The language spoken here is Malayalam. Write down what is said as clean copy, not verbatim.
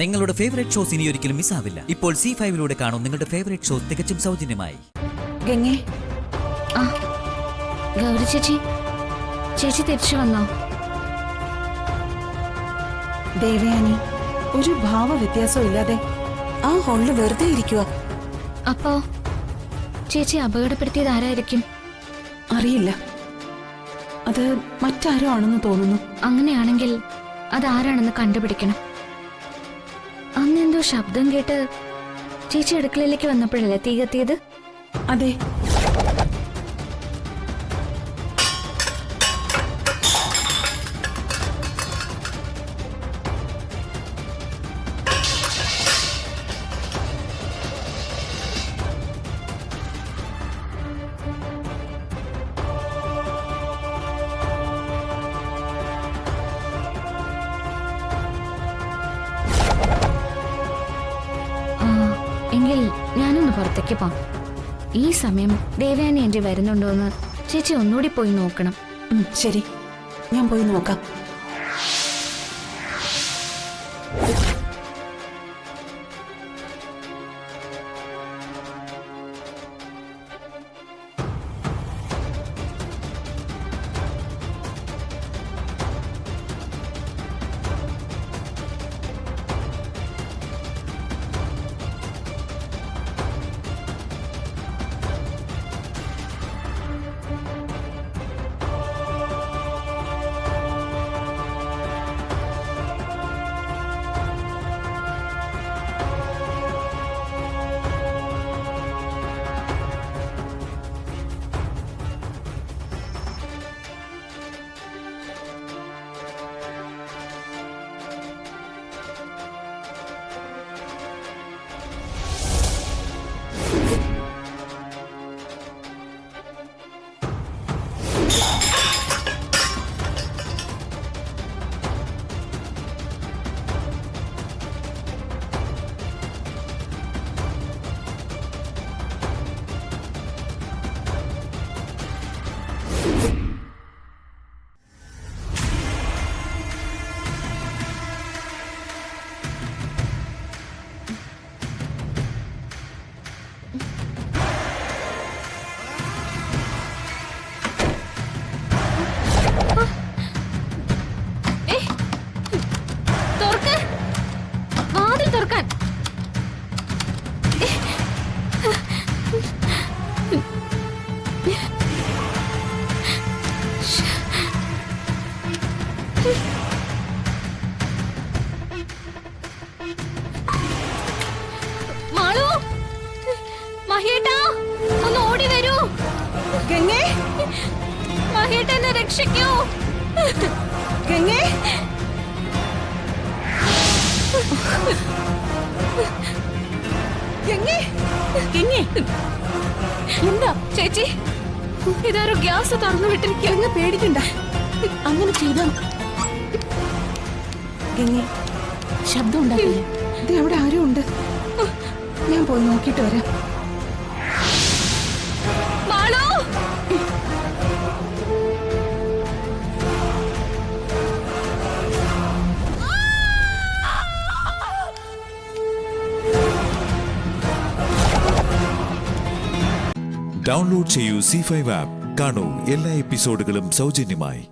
നിങ്ങളുടെ ഫേവറേറ്റ് ഷോസ് ഇനി ഒരിക്കലും മിസ്സാവില്ല. ഇപ്പോൾ C5 കാണും നിങ്ങളുടെ ഫേവറേറ്റ് ഷോസ് തികച്ചും സൗജന്യമായി. ഗംഗേ, ഗൗരി ചേച്ചി, ചേച്ചി തിരിച്ചു വന്നോ? ദേവയാനി ഒരു ഭാവ വ്യത്യാസവും ഇല്ലാതെ ആ ഹോളില് വെറുതെ ഇരിക്കുക. അപ്പോ ചേച്ചി അപകടപ്പെടുത്തിയത് ആരായിരിക്കും? അറിയില്ല, അത് മറ്റാരോ ആണെന്ന് തോന്നുന്നു. അങ്ങനെയാണെങ്കിൽ അതാരാണെന്ന് കണ്ടുപിടിക്കണം. അന്നെന്തോ ശബ്ദം കേട്ട് ചേച്ചി അടുക്കളയിലേക്ക് വന്നപ്പോഴല്ലേ തീ കത്തിയത്? അതെ. എങ്കിൽ ഞാനൊന്ന് പുറത്തേക്ക് പോവാം. ഈ സമയം ദേവയാനി എന്റെ വരുന്നുണ്ടോന്ന് ചേച്ചി ഒന്നുകൂടി പോയി നോക്കണം. ശരി, ഞാൻ പോയി നോക്കാം. മഹേട്ടനെ രക്ഷിക്കൂ. ഗംഗേ, ഗംഗേ, ഗംഗേ, എന്താ ചേച്ചി? ഇതാരോ ഗ്യാസ് തുറന്നു വിട്ടിരിക്കുക. പേടിക്കണ്ട, അങ്ങനെ ചെയ്താ. ഗംഗേ, ശബ്ദം ഉണ്ടാക്കില്ലേ? ഇത് അവിടെ ആരും ഉണ്ട്. ഞാൻ പോയി നോക്കിട്ട് വരാം. ഡൗൺലോഡ് ചെയ്യൂ C5 ആപ്പ്. കാണൂ എല്ലാ എപ്പിസോഡുകളും സൗജന്യമായി.